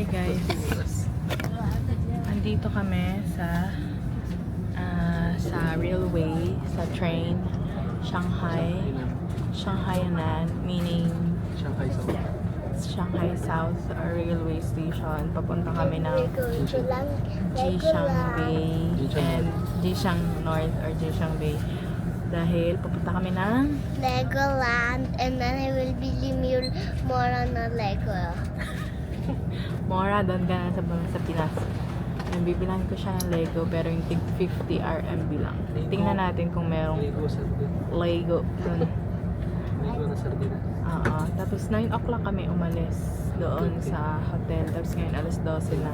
Hi guys. Andito kami sa railway, sa train, Shanghaianan, meaning Shanghai South Railway Station. Papunta kami ng Jishangbei and Jishang North or Jishangbei. Dahil pupunta kami ng Legoland, and then I will be more on the Lego. Mora, doon ka na sa Pinas. Yung bibilan ko siya ng Lego, pero yung tig 50 RMB lang. Tingnan natin kung merong Lego doon. Tapos 9 o'clock kami umalis doon sa hotel. Tapos ngayon alas 12 na.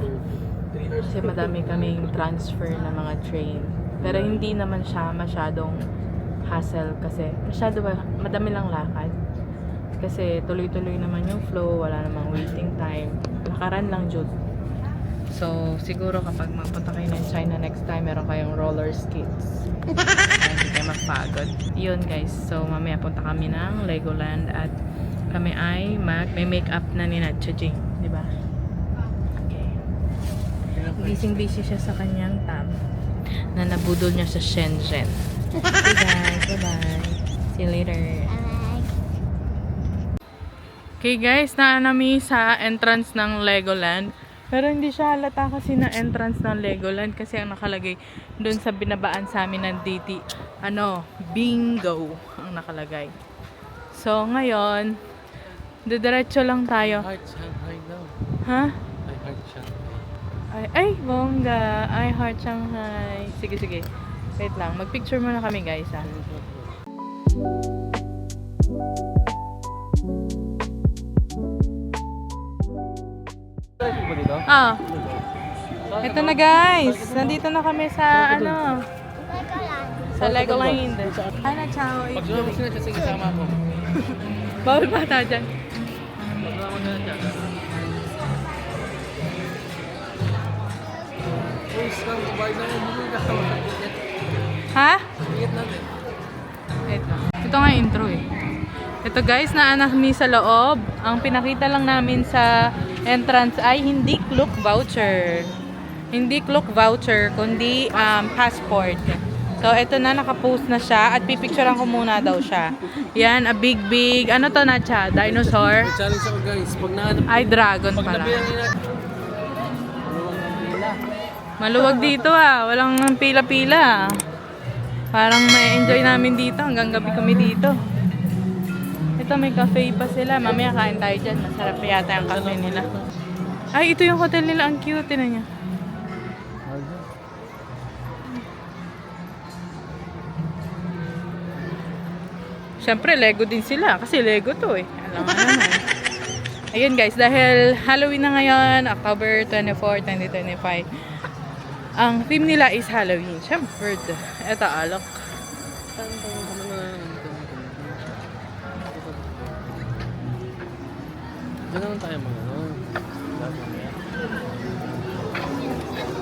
Kasi madami kaming transfer na mga train. Pero hindi naman siya masyadong hassle kasi madami lang lakad. Kasi tuloy-tuloy naman yung flow, wala namang waiting time. Lakaran lang jud. So, siguro kapag magpunta kayo ng China next time, meron kayong roller skates. Hindi kayo magpagod. Yun guys, so mamaya punta kami ng Legoland at kami ay may make-up na ni Nacho Jing, di ba? Okay. Busy siya sa kanyang tab na nabudol niya sa Shenzhen. Okay guys, bye-bye. See you later. Okay guys, naanami sa entrance ng Legoland. Pero hindi siya halata kasi na entrance ng Legoland kasi ang nakalagay doon sa binabaan sa amin ng DT, bingo ang nakalagay. So ngayon, diretso lang tayo. Heart Shanghai daw. Ha? I heart Shanghai. Ay, bongga. I heart Shanghai. Sige. Wait lang. Magpicture muna kami guys ha. Ito na guys. Nandito na kami sa sa Legoland. Ano, ciao. Pag sumama sila, kasi kasama ako. Bawal bata dyan. Pag-sumama sila dyan. Ha? Ingat natin. Ito nga yung intro eh. Ito guys, naanak kami sa loob. Ang pinakita lang namin sa entrance ay hindi Klook voucher. Hindi Klook voucher, kundi passport. So, ito na, nakapost na siya at pipicturean ko muna daw siya. Yan, a big, ano to na siya? Dinosaur? May challenge ako guys. Pag nahanap, Ay, dragon pag pala. nabilang nila, Maluwag dito walang pila-pila. Parang may enjoy namin dito, hanggang gabi kami dito. Ito, may cafe pa sila. Mamaya kain tayo dyan. Masarap yata yung cafe nila. Ay, ito yung hotel nila. Ang cute. Tignan niya. Siyempre, Lego din sila. Kasi Lego to eh. Alam mo naman. Ayun guys, dahil Halloween na ngayon, October 24, 2025. Ang theme nila is Halloween. Siyempre, ito alok. Diyan naman tayo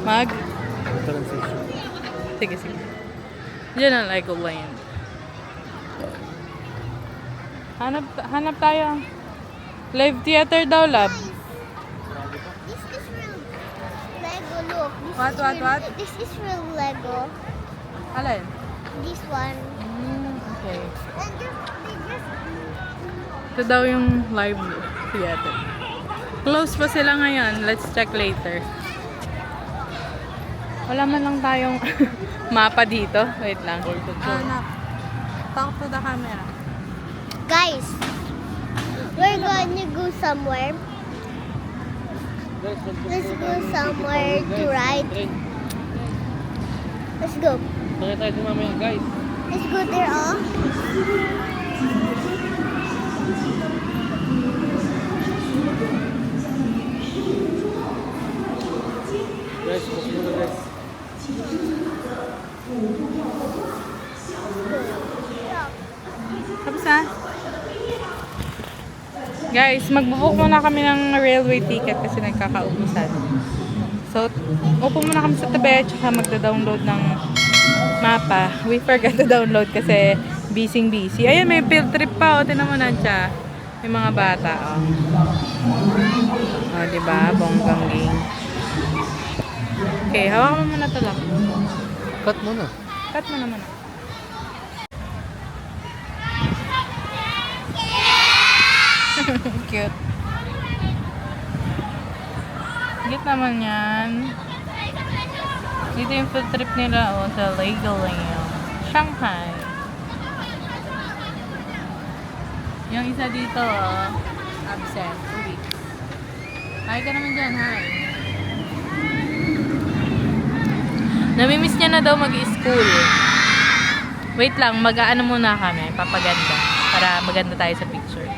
Mag? transition. Sige. Diyan ang Legoland. Hanap tayo. Live theater daw, love. This is real Lego, look. What? This is real Lego. Alin? This one. Okay. And they just Ito daw yung live theater. Close pa sila ngayon. Let's check later. Wala man lang tayong mapa dito. Wait lang. Anak. Talk to the camera. Guys, we're going to go somewhere. Let's go somewhere to ride. Let's go. Bakit tayo mamaya guys? Let's go there, Guys, book muna guys. Tapos guys, magbubook muna kami ng railway ticket kasi nagkakaubusan. So, upo muna kami sa tabi tsaka magda-download ng mapa. We forgot to download kasi busy. Ayun, may field trip pa. O, tinan mo na siya. May mga bata. O, diba? Bonggang game. Okay, hawakan mo muna ito lang. Cut mo na. Cut mo naman. Cute. Cute naman yan. Dito yung food trip nila sa Legoland, Shanghai. Yung isa dito, absent. 2 weeks. Hi ka naman dyan, hi. Namimiss niya na daw mag-school. Wait lang, mag-aano muna kami, papaganda. Para maganda tayo sa picture.